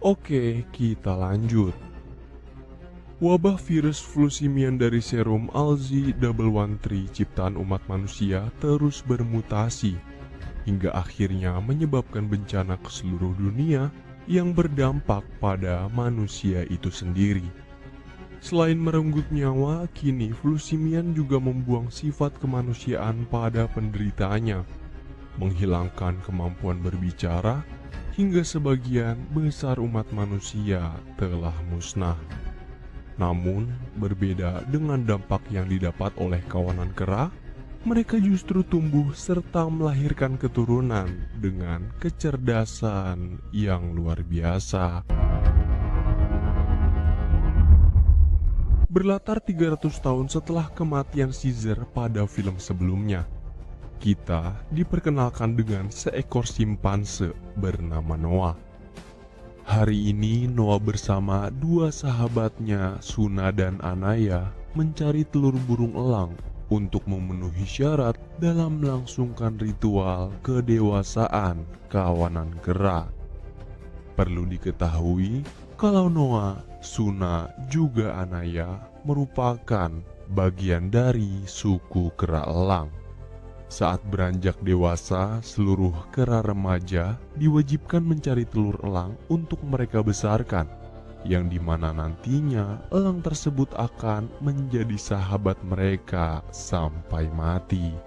Oke, kita lanjut. Wabah virus flu simian dari serum ALZ-113 ciptaan umat manusia terus bermutasi, hingga akhirnya menyebabkan bencana ke seluruh dunia yang berdampak pada manusia itu sendiri. Selain merenggut nyawa, kini flu simian juga membuang sifat kemanusiaan pada penderitanya, menghilangkan kemampuan berbicara, hingga sebagian besar umat manusia telah musnah. Namun, berbeda dengan dampak yang didapat oleh kawanan kera, mereka justru tumbuh serta melahirkan keturunan dengan kecerdasan yang luar biasa. Berlatar 300 tahun setelah kematian Caesar pada film sebelumnya, kita diperkenalkan dengan seekor simpanse bernama Noah. Hari ini Noah bersama dua sahabatnya, Suna dan Anaya, mencari telur burung elang untuk memenuhi syarat dalam melangsungkan ritual kedewasaan kawanan kera. Perlu diketahui kalau Noah, Suna, juga Anaya merupakan bagian dari suku kera elang. Saat beranjak dewasa, seluruh kera remaja diwajibkan mencari telur elang untuk mereka besarkan, yang dimana nantinya elang tersebut akan menjadi sahabat mereka sampai mati.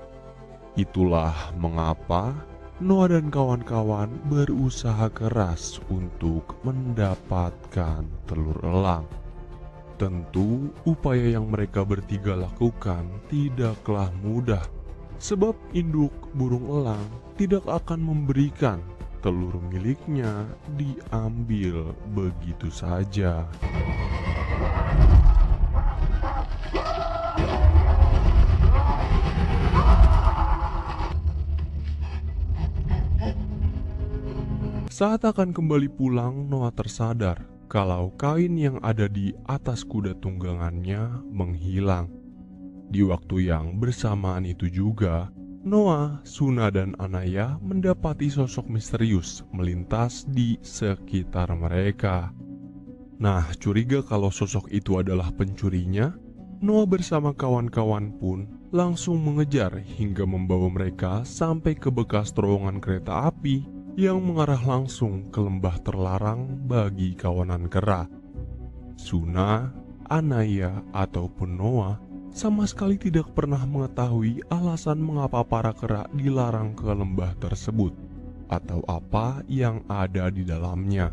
Itulah mengapa Noah dan kawan-kawan berusaha keras untuk mendapatkan telur elang. Tentu, upaya yang mereka bertiga lakukan tidaklah mudah, sebab induk burung elang tidak akan memberikan telur miliknya diambil begitu saja. Saat akan kembali pulang, Noah tersadar kalau kain yang ada di atas kuda tunggangannya menghilang. Di waktu yang bersamaan itu juga, Noah, Suna, dan Anaya mendapati sosok misterius melintas di sekitar mereka. Nah, curiga kalau sosok itu adalah pencurinya, Noah bersama kawan-kawan pun langsung mengejar hingga membawa mereka sampai ke bekas terowongan kereta api yang mengarah langsung ke lembah terlarang bagi kawanan kera. Suna, Anaya, ataupun Noah sama sekali tidak pernah mengetahui alasan mengapa para kera dilarang ke lembah tersebut atau apa yang ada di dalamnya.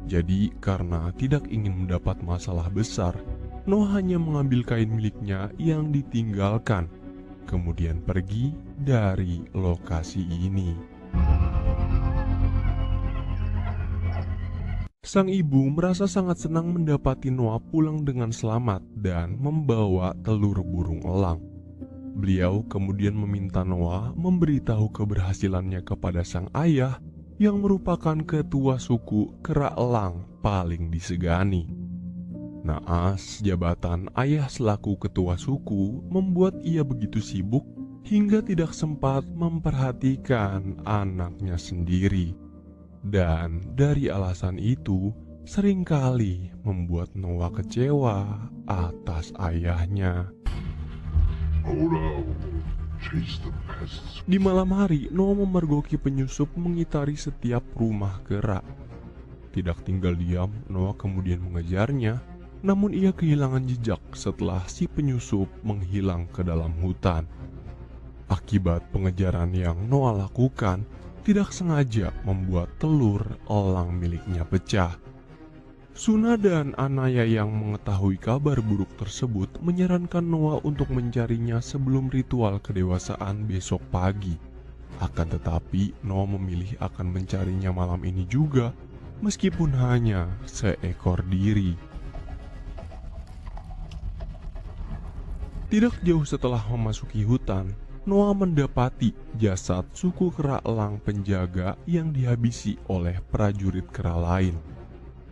Jadi karena tidak ingin mendapat masalah besar, Noah hanya mengambil kain miliknya yang ditinggalkan, kemudian pergi dari lokasi ini. Sang ibu merasa sangat senang mendapati Noah pulang dengan selamat dan membawa telur burung elang. Beliau kemudian meminta Noah memberitahu keberhasilannya kepada sang ayah yang merupakan ketua suku kera elang paling disegani. Naas, jabatan ayah selaku ketua suku membuat ia begitu sibuk hingga tidak sempat memperhatikan anaknya sendiri. Dan dari alasan itu, seringkali membuat Noah kecewa atas ayahnya. Di malam hari, Noah memergoki penyusup mengitari setiap rumah kera. Tidak tinggal diam, Noah kemudian mengejarnya, namun ia kehilangan jejak setelah si penyusup menghilang ke dalam hutan. Akibat pengejaran yang Noah lakukan, tidak sengaja membuat telur elang miliknya pecah. Suna dan Anaya yang mengetahui kabar buruk tersebut menyarankan Noah untuk mencarinya sebelum ritual kedewasaan besok pagi. Akan tetapi Noah memilih akan mencarinya malam ini juga, meskipun hanya seekor diri. Tidak jauh setelah memasuki hutan, Noah mendapati jasad suku kera elang penjaga yang dihabisi oleh prajurit kera lain.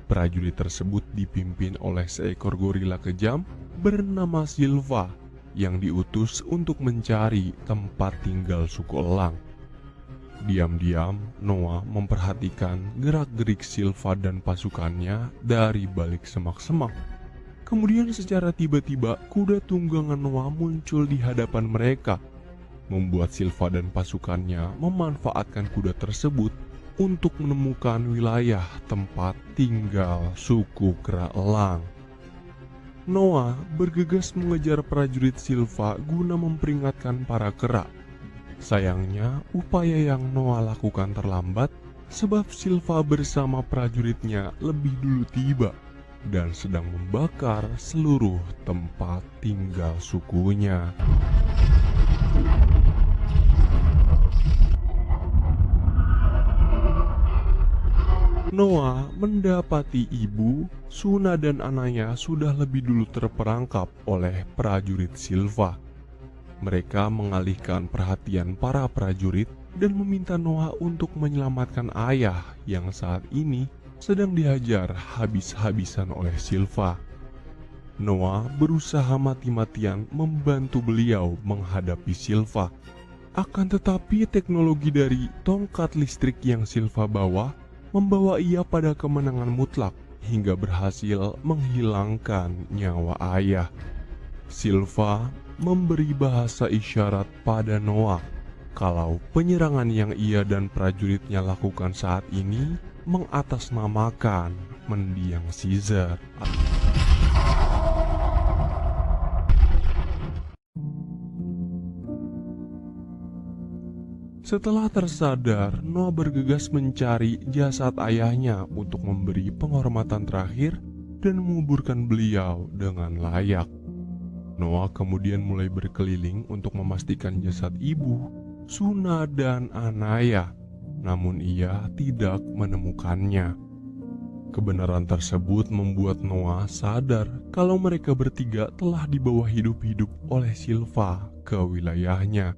Prajurit tersebut dipimpin oleh seekor gorila kejam bernama Silva yang diutus untuk mencari tempat tinggal suku elang. Diam-diam, Noah memperhatikan gerak-gerik Silva dan pasukannya dari balik semak-semak. Kemudian secara tiba-tiba kuda tunggangan Noah muncul di hadapan mereka, membuat Silva dan pasukannya memanfaatkan kuda tersebut untuk menemukan wilayah tempat tinggal suku Kera Elang. Noah bergegas mengejar prajurit Silva guna memperingatkan para kera. Sayangnya, upaya yang Noah lakukan terlambat sebab Silva bersama prajuritnya lebih dulu tiba dan sedang membakar seluruh tempat tinggal sukunya. Noah mendapati ibu, Suna dan anaknya sudah lebih dulu terperangkap oleh prajurit Silva. Mereka mengalihkan perhatian para prajurit dan meminta Noah untuk menyelamatkan ayah yang saat ini sedang dihajar habis-habisan oleh Silva. Noah berusaha mati-matian membantu beliau menghadapi Silva. Akan tetapi teknologi dari tongkat listrik yang Silva bawa membawa ia pada kemenangan mutlak hingga berhasil menghilangkan nyawa ayah. Silva memberi bahasa isyarat pada Noah kalau penyerangan yang ia dan prajuritnya lakukan saat ini mengatasnamakan mendiang Caesar. Setelah tersadar, Noah bergegas mencari jasad ayahnya untuk memberi penghormatan terakhir dan menguburkan beliau dengan layak. Noah kemudian mulai berkeliling untuk memastikan jasad ibu, Suna dan Anaya, namun ia tidak menemukannya. Kebenaran tersebut membuat Noah sadar kalau mereka bertiga telah dibawa hidup-hidup oleh Silva ke wilayahnya.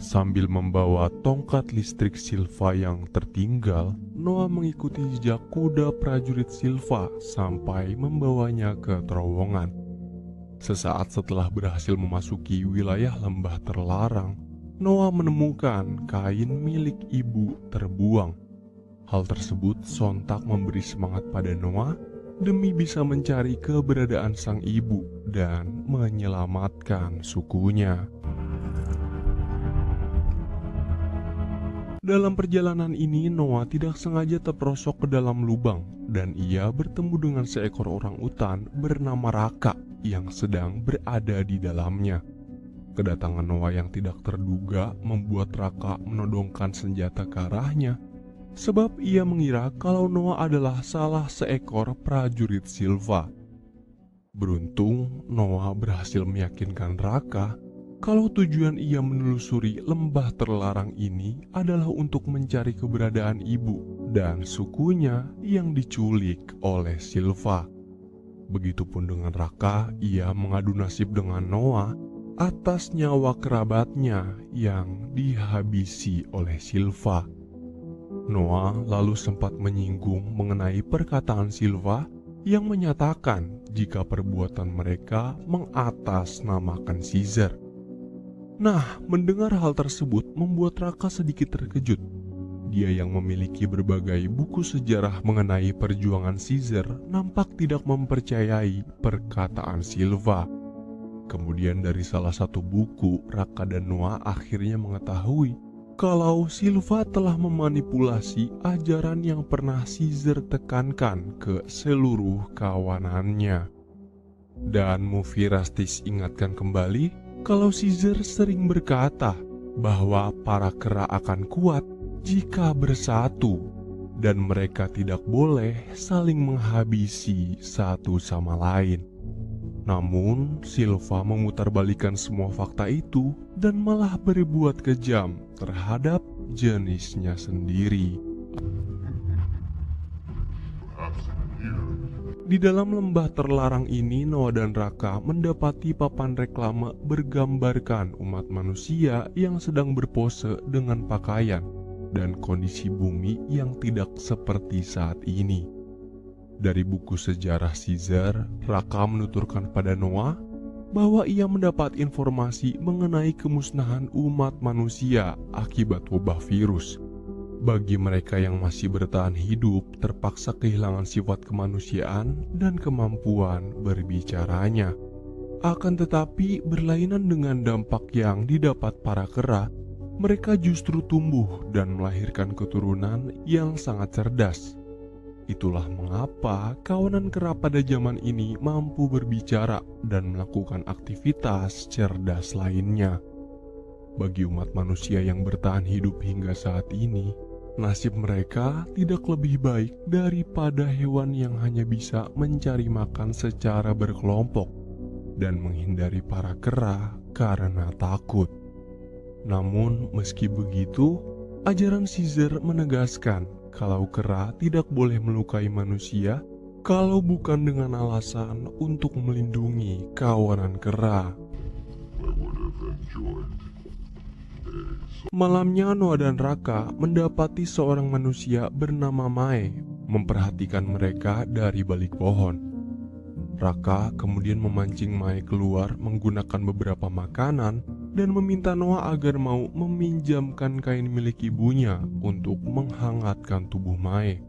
Sambil membawa tongkat listrik Silva yang tertinggal, Noah mengikuti jejak kuda prajurit Silva sampai membawanya ke terowongan. Sesaat setelah berhasil memasuki wilayah lembah terlarang, Noah menemukan kain milik ibu terbuang. Hal tersebut sontak memberi semangat pada Noah demi bisa mencari keberadaan sang ibu dan menyelamatkan sukunya. Dalam perjalanan ini, Noah tidak sengaja terperosok ke dalam lubang dan ia bertemu dengan seekor orang utan bernama Raka yang sedang berada di dalamnya. Kedatangan Noah yang tidak terduga membuat Raka menodongkan senjata ke arahnya, sebab ia mengira kalau Noah adalah salah seekor prajurit Silva. Beruntung, Noah berhasil meyakinkan Raka kalau tujuan ia menelusuri lembah terlarang ini adalah untuk mencari keberadaan ibu dan sukunya yang diculik oleh Silva. Begitupun dengan Raka, ia mengadu nasib dengan Noah atas nyawa kerabatnya yang dihabisi oleh Silva. Noah lalu sempat menyinggung mengenai perkataan Silva yang menyatakan jika perbuatan mereka mengatasnamakan Caesar. Nah, mendengar hal tersebut membuat Raka sedikit terkejut. Dia yang memiliki berbagai buku sejarah mengenai perjuangan Caesar nampak tidak mempercayai perkataan Silva. Kemudian dari salah satu buku, Raka dan Noah akhirnya mengetahui kalau Silva telah memanipulasi ajaran yang pernah Caesar tekankan ke seluruh kawanannya. Dan Mufirastis ingatkan kembali kalau Caesar sering berkata bahwa para kera akan kuat jika bersatu dan mereka tidak boleh saling menghabisi satu sama lain. Namun, Silva memutarbalikkan semua fakta itu dan malah berbuat kejam terhadap jenisnya sendiri. Di dalam lembah terlarang ini, Noah dan Raka mendapati papan reklame bergambarkan umat manusia yang sedang berpose dengan pakaian dan kondisi bumi yang tidak seperti saat ini. Dari buku sejarah Caesar, Raka menuturkan pada Noah bahwa ia mendapat informasi mengenai kemusnahan umat manusia akibat wabah virus. Bagi mereka yang masih bertahan hidup, terpaksa kehilangan sifat kemanusiaan dan kemampuan berbicaranya. Akan tetapi, berlainan dengan dampak yang didapat para kera, mereka justru tumbuh dan melahirkan keturunan yang sangat cerdas. Itulah mengapa kawanan kera pada zaman ini mampu berbicara dan melakukan aktivitas cerdas lainnya. Bagi umat manusia yang bertahan hidup hingga saat ini, nasib mereka tidak lebih baik daripada hewan yang hanya bisa mencari makan secara berkelompok dan menghindari para kera karena takut. Namun meski begitu, ajaran Caesar menegaskan kalau kera tidak boleh melukai manusia kalau bukan dengan alasan untuk melindungi kawanan kera. Malamnya Noah dan Raka mendapati seorang manusia bernama Mae memperhatikan mereka dari balik pohon. Raka kemudian memancing Mae keluar menggunakan beberapa makanan dan meminta Noah agar mau meminjamkan kain milik ibunya untuk menghangatkan tubuh Mae.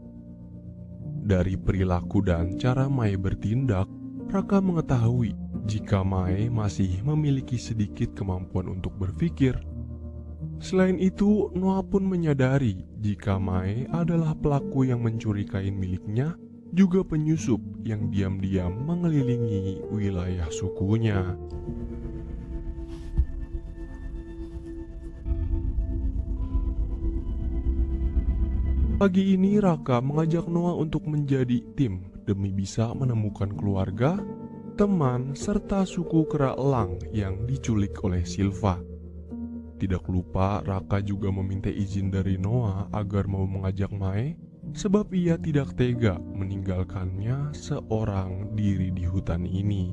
Dari perilaku dan cara Mae bertindak, Raka mengetahui jika Mae masih memiliki sedikit kemampuan untuk berpikir. Selain itu, Noah pun menyadari jika Mae adalah pelaku yang mencuri kain miliknya, juga penyusup yang diam-diam mengelilingi wilayah sukunya. Pagi ini Raka mengajak Noah untuk menjadi tim demi bisa menemukan keluarga, teman, serta suku kera elang yang diculik oleh Silva. Tidak lupa, Raka juga meminta izin dari Noah agar mau mengajak Mae, sebab ia tidak tega meninggalkannya seorang diri di hutan ini.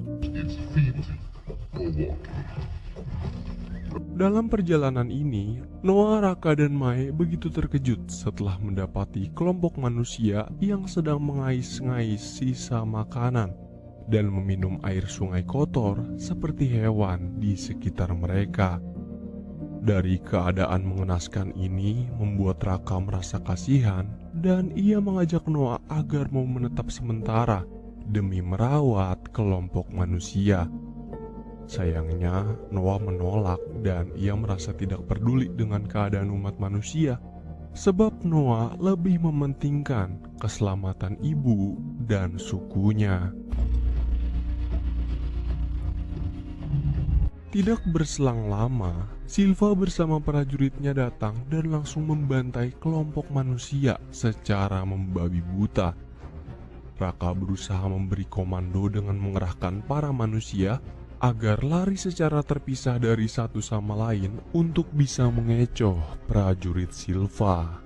Dalam perjalanan ini, Noah, Raka, dan Mae begitu terkejut setelah mendapati kelompok manusia yang sedang mengais-ngais sisa makanan dan meminum air sungai kotor seperti hewan di sekitar mereka. Dari keadaan mengenaskan ini membuat Raka merasa kasihan dan ia mengajak Noah agar mau menetap sementara demi merawat kelompok manusia. Sayangnya Noah menolak dan ia merasa tidak peduli dengan keadaan umat manusia, sebab Noah lebih mementingkan keselamatan ibu dan sukunya. Tidak berselang lama, Silva bersama prajuritnya datang dan langsung membantai kelompok manusia secara membabi buta. Raka berusaha memberi komando dengan mengerahkan para manusia agar lari secara terpisah dari satu sama lain untuk bisa mengecoh prajurit Silva.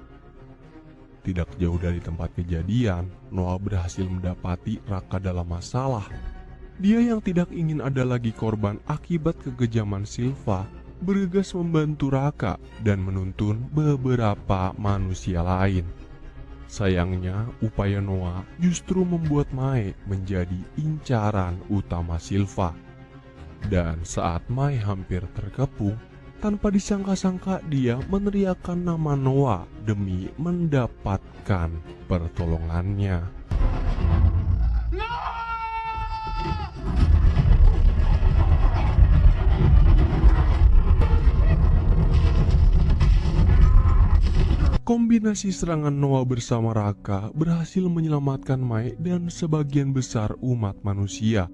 Tidak jauh dari tempat kejadian, Noah berhasil mendapati Raka dalam masalah. Dia yang tidak ingin ada lagi korban akibat kekejaman Silva bergegas membantu Raka dan menuntun beberapa manusia lain. Sayangnya, upaya Noah justru membuat Mae menjadi incaran utama Silva. Dan saat Mae hampir terkepung, tanpa disangka-sangka dia meneriakkan nama Noah demi mendapatkan pertolongannya. Kombinasi serangan Noah bersama Raka berhasil menyelamatkan Mae dan sebagian besar umat manusia.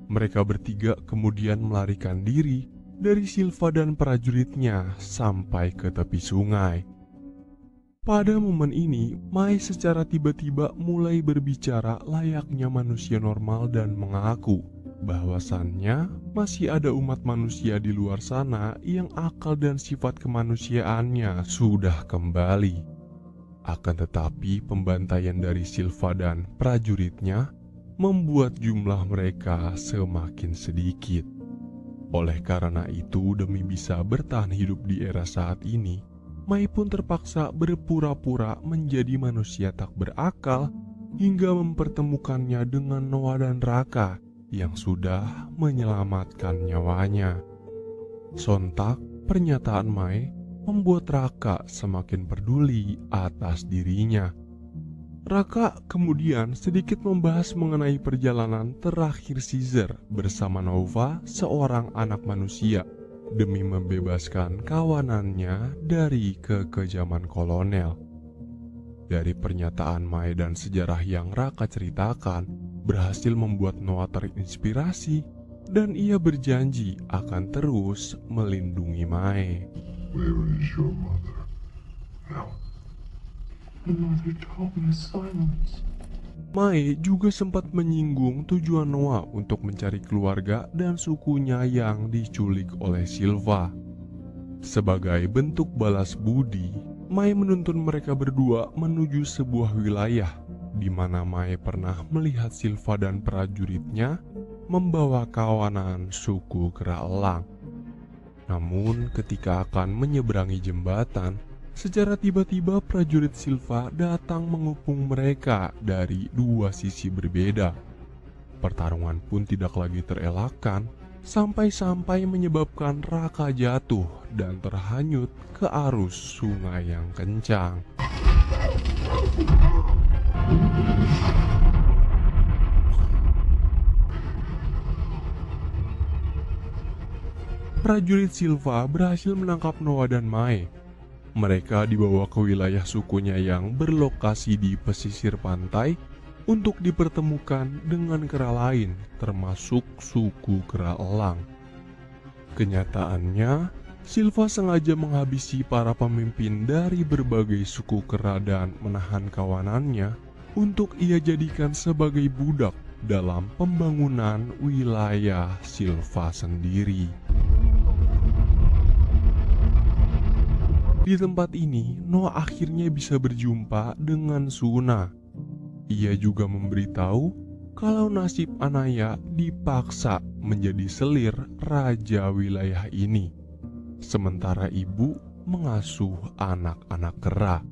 Mereka bertiga kemudian melarikan diri dari Silva dan prajuritnya sampai ke tepi sungai. Pada momen ini, Mae secara tiba-tiba mulai berbicara layaknya manusia normal dan mengaku bahwasannya masih ada umat manusia di luar sana yang akal dan sifat kemanusiaannya sudah kembali. Akan tetapi pembantaian dari Silva dan prajuritnya membuat jumlah mereka semakin sedikit. Oleh karena itu, demi bisa bertahan hidup di era saat ini, Mae pun terpaksa berpura-pura menjadi manusia tak berakal hingga mempertemukannya dengan Noah dan Raka yang sudah menyelamatkan nyawanya. Sontak, pernyataan Mai membuat Raka semakin peduli atas dirinya. Raka kemudian sedikit membahas mengenai perjalanan terakhir Caesar bersama Nova, seorang anak manusia, demi membebaskan kawanannya dari kekejaman kolonel. Dari pernyataan Mai dan sejarah yang Raka ceritakan, berhasil membuat Noah terinspirasi dan ia berjanji akan terus melindungi Mai. Where is your mother now? My mother taught me silence. Mai juga sempat menyinggung tujuan Noah untuk mencari keluarga dan sukunya yang diculik oleh Silva. Sebagai bentuk balas budi, Mai menuntun mereka berdua menuju sebuah wilayah di mana Mai pernah melihat Silva dan prajuritnya membawa kawanan suku Kera Elang. Namun ketika akan menyeberangi jembatan, secara tiba-tiba prajurit Silva datang mengepung mereka dari dua sisi berbeda. Pertarungan pun tidak lagi terelakkan, sampai-sampai menyebabkan Raka jatuh dan terhanyut ke arus sungai yang kencang. Prajurit Silva berhasil menangkap Noah dan Mai. Mereka dibawa ke wilayah sukunya yang berlokasi di pesisir pantai untuk dipertemukan dengan kera lain, termasuk suku Kera Elang. Kenyataannya, Silva sengaja menghabisi para pemimpin dari berbagai suku kera dan menahan kawanannya untuk ia jadikan sebagai budak dalam pembangunan wilayah Silva sendiri. Di tempat ini, Noah akhirnya bisa berjumpa dengan Suna. Ia juga memberitahu kalau nasib Anaya dipaksa menjadi selir raja wilayah ini, sementara ibu mengasuh anak-anak kera.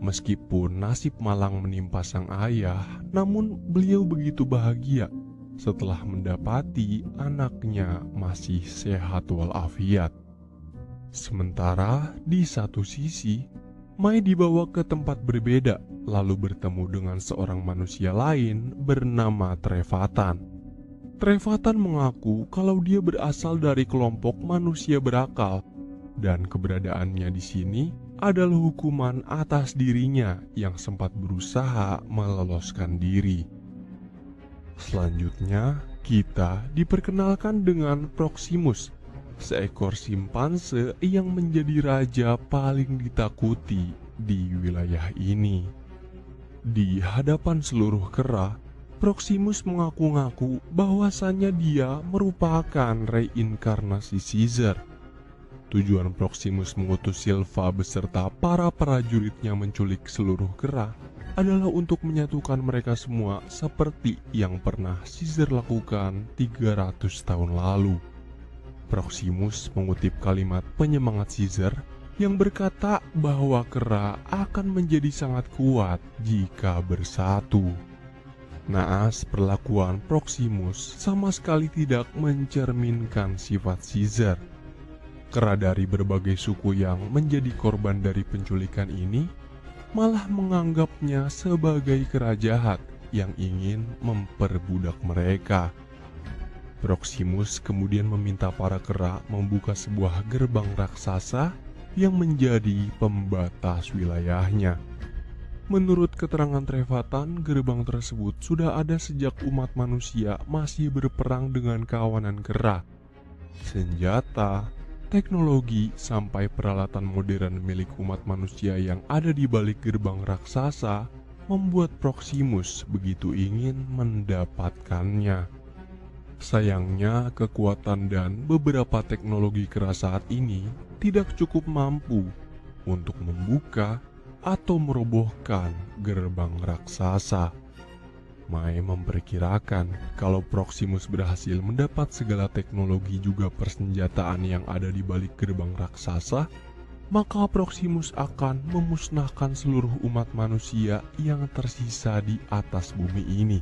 Meskipun nasib malang menimpa sang ayah, namun beliau begitu bahagia setelah mendapati anaknya masih sehat walafiat. Sementara di satu sisi, Mai dibawa ke tempat berbeda, lalu bertemu dengan seorang manusia lain bernama Trevatan. Trevatan mengaku kalau dia berasal dari kelompok manusia berakal, dan keberadaannya di sini adalah hukuman atas dirinya yang sempat berusaha meloloskan diri. Selanjutnya, kita diperkenalkan dengan Proximus, seekor simpanse yang menjadi raja paling ditakuti di wilayah ini. Di hadapan seluruh kera, Proximus mengaku-ngaku bahwasannya dia merupakan reinkarnasi Caesar. Tujuan Proximus mengutus Silva beserta para prajuritnya menculik seluruh kera adalah untuk menyatukan mereka semua seperti yang pernah Caesar lakukan 300 tahun lalu. Proximus mengutip kalimat penyemangat Caesar yang berkata bahwa kera akan menjadi sangat kuat jika bersatu. Naas, perlakuan Proximus sama sekali tidak mencerminkan sifat Caesar. Kera dari berbagai suku yang menjadi korban dari penculikan ini malah menganggapnya sebagai kera jahat yang ingin memperbudak mereka. Proximus kemudian meminta para kera membuka sebuah gerbang raksasa yang menjadi pembatas wilayahnya. Menurut keterangan Trevatan, gerbang tersebut sudah ada sejak umat manusia masih berperang dengan kawanan kera. Senjata, teknologi, sampai peralatan modern milik umat manusia yang ada di balik gerbang raksasa membuat Proximus begitu ingin mendapatkannya. Sayangnya, kekuatan dan beberapa teknologi kera saat ini tidak cukup mampu untuk membuka atau merobohkan gerbang raksasa. Mai memperkirakan kalau Proximus berhasil mendapat segala teknologi juga persenjataan yang ada di balik gerbang raksasa, maka Proximus akan memusnahkan seluruh umat manusia yang tersisa di atas bumi ini,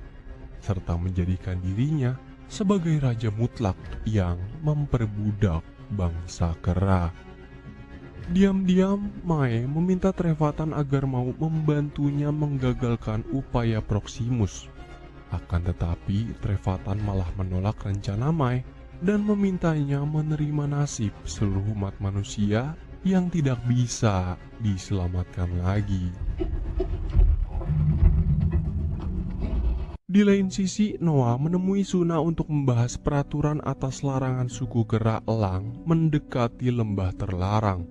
serta menjadikan dirinya sebagai raja mutlak yang memperbudak bangsa kera. Diam-diam, Mae meminta Trevathan agar mau membantunya menggagalkan upaya Proximus. Akan tetapi, Trevathan malah menolak rencana Mae dan memintanya menerima nasib seluruh umat manusia yang tidak bisa diselamatkan lagi. Di lain sisi, Noah menemui Suna untuk membahas peraturan atas larangan suku kera elang mendekati lembah terlarang.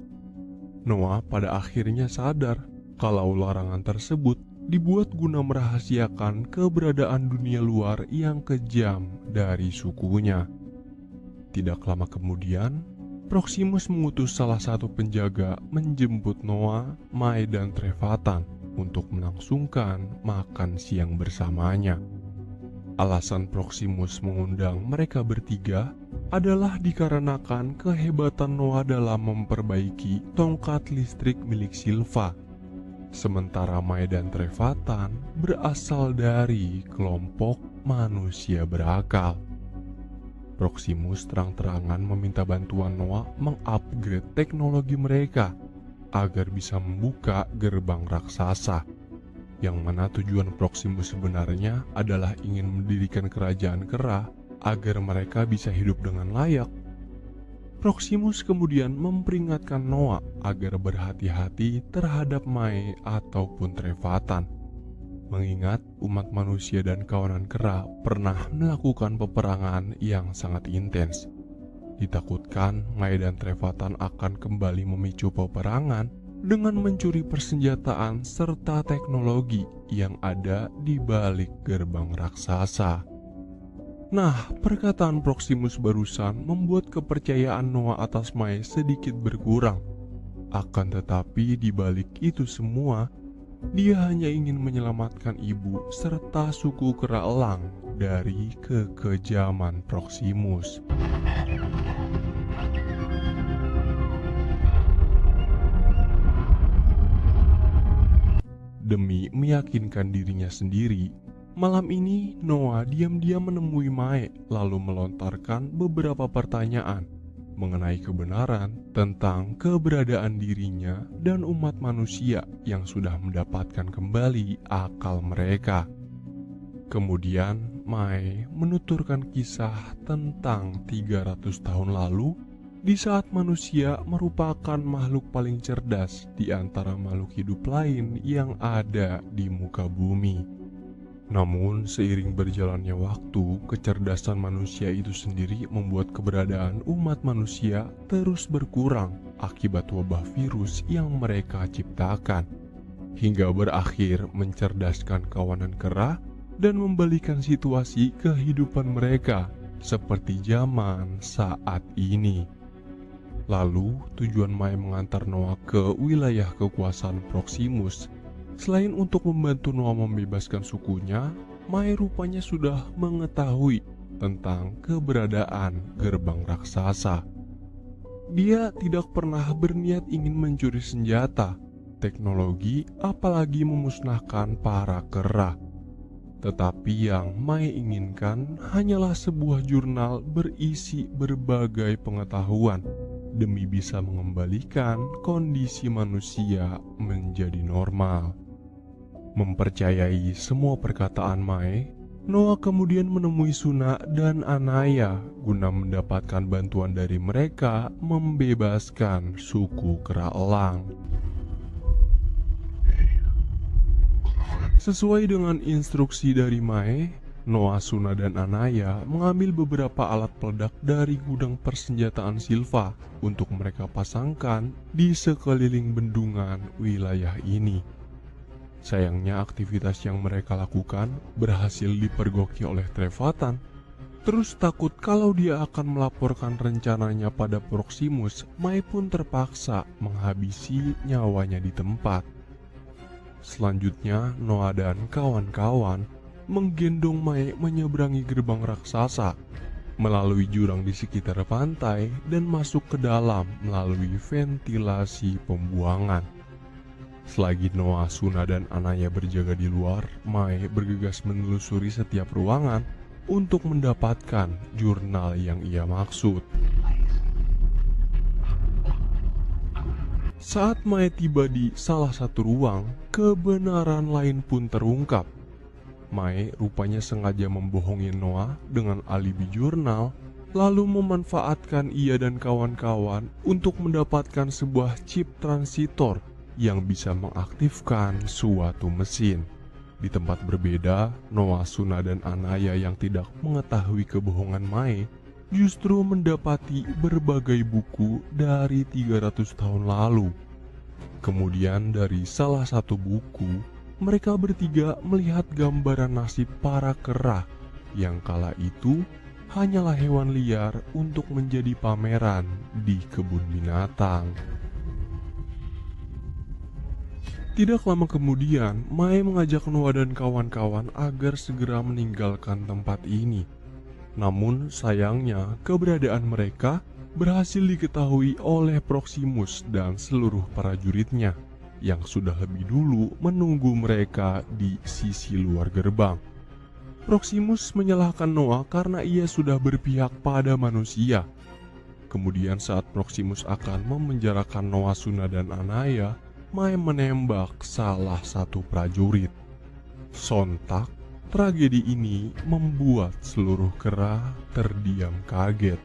Noah pada akhirnya sadar kalau larangan tersebut dibuat guna merahasiakan keberadaan dunia luar yang kejam dari sukunya. Tidak lama kemudian, Proximus mengutus salah satu penjaga menjemput Noah, Mae, dan Trevathan untuk melangsungkan makan siang bersamanya. Alasan Proximus mengundang mereka bertiga adalah dikarenakan kehebatan Noah dalam memperbaiki tongkat listrik milik Silva. Sementara Mae dan Trevathan berasal dari kelompok manusia berakal. Proximus terang-terangan meminta bantuan Noah mengupgrade teknologi mereka agar bisa membuka gerbang raksasa, yang mana tujuan Proximus sebenarnya adalah ingin mendirikan kerajaan kera agar mereka bisa hidup dengan layak. Proximus kemudian memperingatkan Noah agar berhati-hati terhadap Mae ataupun Trevathan, mengingat umat manusia dan kawanan kera pernah melakukan peperangan yang sangat intens. Ditakutkan Mae dan Trevathan akan kembali memicu peperangan dengan mencuri persenjataan serta teknologi yang ada di balik gerbang raksasa. Nah, perkataan Proximus barusan membuat kepercayaan Noah atas Mae sedikit berkurang. Akan tetapi di balik itu semua, dia hanya ingin menyelamatkan ibu serta suku kera elang dari kekejaman Proximus. Demi meyakinkan dirinya sendiri, malam ini Noah diam-diam menemui Mae lalu melontarkan beberapa pertanyaan mengenai kebenaran tentang keberadaan dirinya dan umat manusia yang sudah mendapatkan kembali akal mereka. Kemudian Mae menuturkan kisah tentang 300 tahun lalu, di saat manusia merupakan makhluk paling cerdas di antara makhluk hidup lain yang ada di muka bumi. Namun seiring berjalannya waktu, kecerdasan manusia itu sendiri membuat keberadaan umat manusia terus berkurang akibat wabah virus yang mereka ciptakan, hingga berakhir mencerdaskan kawanan kera dan membalikan situasi kehidupan mereka seperti zaman saat ini. Lalu tujuan Mae mengantar Noah ke wilayah kekuasaan Proximus. Selain untuk membantu Noah membebaskan sukunya, Mae rupanya sudah mengetahui tentang keberadaan gerbang raksasa. Dia tidak pernah berniat ingin mencuri senjata, teknologi, apalagi memusnahkan para kera. Tetapi yang Mae inginkan hanyalah sebuah jurnal berisi berbagai pengetahuan demi bisa mengembalikan kondisi manusia menjadi normal. Mempercayai semua perkataan Mae, Noah kemudian menemui Suna dan Anaya guna mendapatkan bantuan dari mereka membebaskan suku kera elang. Sesuai dengan instruksi dari Mae, Noah, Suna, dan Anaya mengambil beberapa alat peledak dari gudang persenjataan Silva untuk mereka pasangkan di sekeliling bendungan wilayah ini. Sayangnya aktivitas yang mereka lakukan berhasil dipergoki oleh Trevathan. Terus takut kalau dia akan melaporkan rencananya pada Proximus, Mae pun terpaksa menghabisi nyawanya di tempat. Selanjutnya, Noah dan kawan-kawan menggendong Mae menyeberangi gerbang raksasa, melalui jurang di sekitar pantai dan masuk ke dalam melalui ventilasi pembuangan. Selagi Noah, Suna, dan Anaya berjaga di luar, Mae bergegas menelusuri setiap ruangan untuk mendapatkan jurnal yang ia maksud. Saat Mae tiba di salah satu ruang, kebenaran lain pun terungkap. Mae rupanya sengaja membohongi Noah dengan alibi jurnal, lalu memanfaatkan ia dan kawan-kawan untuk mendapatkan sebuah chip transitor yang bisa mengaktifkan suatu mesin. Di tempat berbeda, Noah, Suna, dan Anaya yang tidak mengetahui kebohongan Mae justru mendapati berbagai buku dari 300 tahun lalu. Kemudian dari salah satu buku, mereka bertiga melihat gambaran nasib para kera yang kala itu hanyalah hewan liar untuk menjadi pameran di kebun binatang. Tidak lama kemudian, Mae mengajak Noah dan kawan-kawan agar segera meninggalkan tempat ini. Namun sayangnya, keberadaan mereka berhasil diketahui oleh Proximus dan seluruh prajuritnya yang sudah lebih dulu menunggu mereka di sisi luar gerbang. Proximus menyalahkan Noah karena ia sudah berpihak pada manusia. Kemudian saat Proximus akan memenjarakan Noah, Suna, dan Anaya, Mae menembak salah satu prajurit. Sontak, tragedi ini membuat seluruh kera terdiam kaget.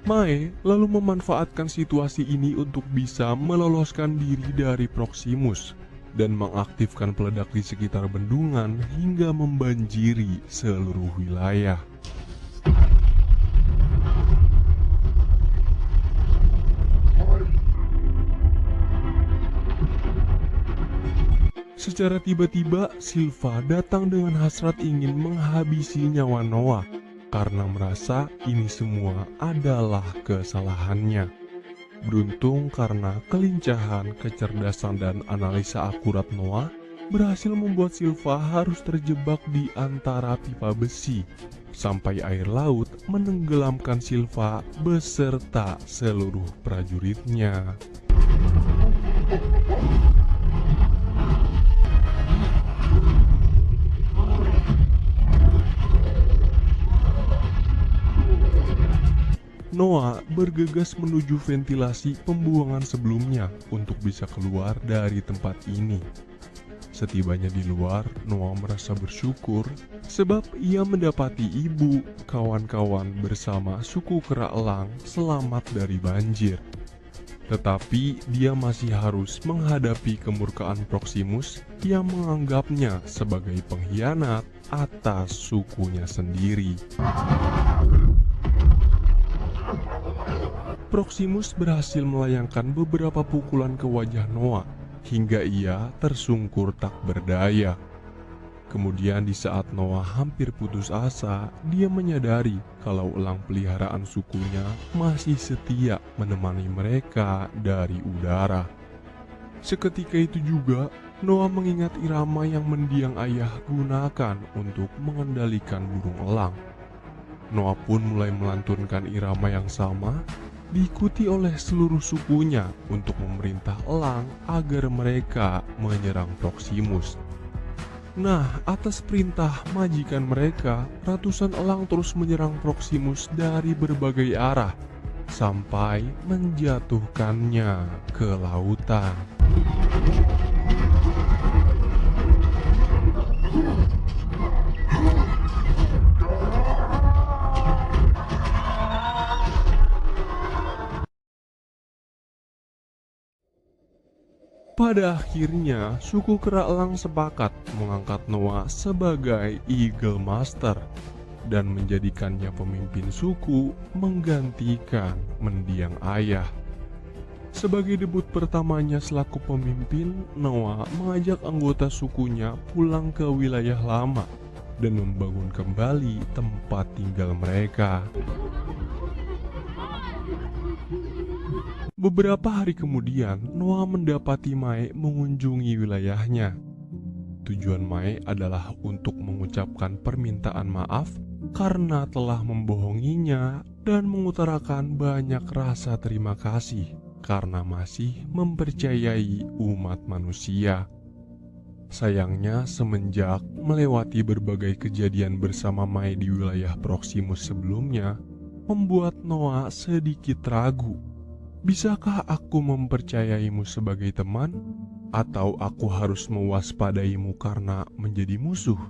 Mae lalu memanfaatkan situasi ini untuk bisa meloloskan diri dari Proximus dan mengaktifkan peledak di sekitar bendungan hingga membanjiri seluruh wilayah. Secara tiba-tiba, Silva datang dengan hasrat ingin menghabisi nyawa Noah karena merasa ini semua adalah kesalahannya. Beruntung karena kelincahan, kecerdasan, dan analisa akurat Noah berhasil membuat Silva harus terjebak di antara pipa besi sampai air laut menenggelamkan Silva beserta seluruh prajuritnya. Noah bergegas menuju ventilasi pembuangan sebelumnya untuk bisa keluar dari tempat ini. Setibanya di luar, Noah merasa bersyukur sebab ia mendapati ibu, kawan-kawan bersama suku kera elang selamat dari banjir. Tetapi dia masih harus menghadapi kemurkaan Proximus yang menganggapnya sebagai pengkhianat atas sukunya sendiri. Proximus berhasil melayangkan beberapa pukulan ke wajah Noah hingga ia tersungkur tak berdaya. Kemudian di saat Noah hampir putus asa, dia menyadari kalau elang peliharaan sukunya masih setia menemani mereka dari udara. Seketika itu juga, Noah mengingat irama yang mendiang ayah gunakan untuk mengendalikan burung elang. Noah pun mulai melantunkan irama yang sama, diikuti oleh seluruh sukunya untuk memerintah elang agar mereka menyerang Proximus. Nah, atas perintah majikan mereka, ratusan elang terus menyerang Proximus dari berbagai arah sampai menjatuhkannya ke lautan. Pada akhirnya, suku kera elang sepakat mengangkat Noah sebagai Eagle Master dan menjadikannya pemimpin suku menggantikan mendiang ayah. Sebagai debut pertamanya selaku pemimpin, Noah mengajak anggota sukunya pulang ke wilayah lama dan membangun kembali tempat tinggal mereka. Beberapa hari kemudian, Noah mendapati Mae mengunjungi wilayahnya. Tujuan Mae adalah untuk mengucapkan permintaan maaf karena telah membohonginya dan mengutarakan banyak rasa terima kasih karena masih mempercayai umat manusia. Sayangnya, semenjak melewati berbagai kejadian bersama Mae di wilayah Proximus sebelumnya, membuat Noah sedikit ragu. Bisakah aku mempercayaimu sebagai teman, atau aku harus mewaspadaimu karena menjadi musuh?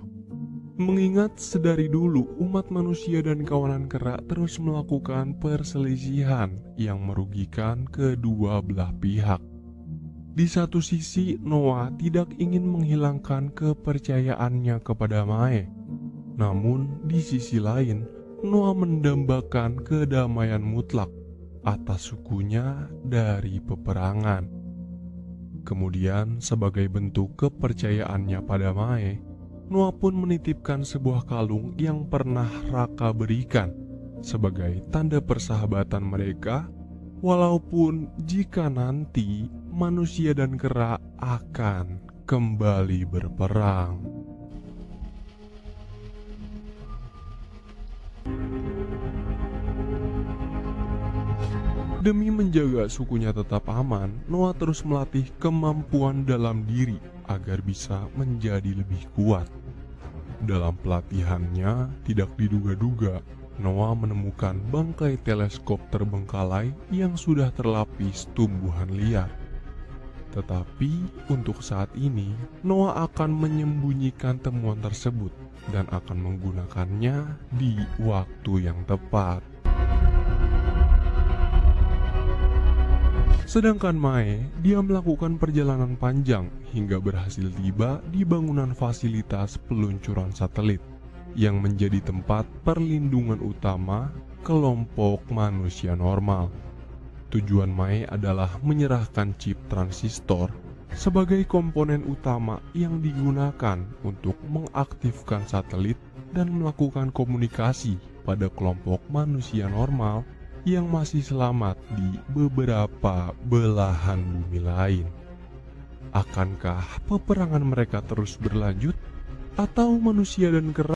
Mengingat sedari dulu umat manusia dan kawanan kera terus melakukan perselisihan yang merugikan kedua belah pihak. Di satu sisi, Noah tidak ingin menghilangkan kepercayaannya kepada Mae. Namun, di sisi lain, Noah mendambakan kedamaian mutlak atas sukunya dari peperangan. Kemudian, sebagai bentuk kepercayaannya pada Mae, Noah pun menitipkan sebuah kalung yang pernah Raka berikan sebagai tanda persahabatan mereka, walaupun jika nanti manusia dan kera akan kembali berperang. Demi menjaga sukunya tetap aman, Noah terus melatih kemampuan dalam diri agar bisa menjadi lebih kuat. Dalam pelatihannya, tidak diduga-duga, Noah menemukan bangkai teleskop terbengkalai yang sudah terlapis tumbuhan liar. Tetapi untuk saat ini, Noah akan menyembunyikan temuan tersebut dan akan menggunakannya di waktu yang tepat. Sedangkan Mae, dia melakukan perjalanan panjang hingga berhasil tiba di bangunan fasilitas peluncuran satelit yang menjadi tempat perlindungan utama kelompok manusia normal. Tujuan Mae adalah menyerahkan chip transistor sebagai komponen utama yang digunakan untuk mengaktifkan satelit dan melakukan komunikasi pada kelompok manusia normal yang masih selamat di beberapa belahan bumi lain. Akankah peperangan mereka terus berlanjut, atau manusia dan kera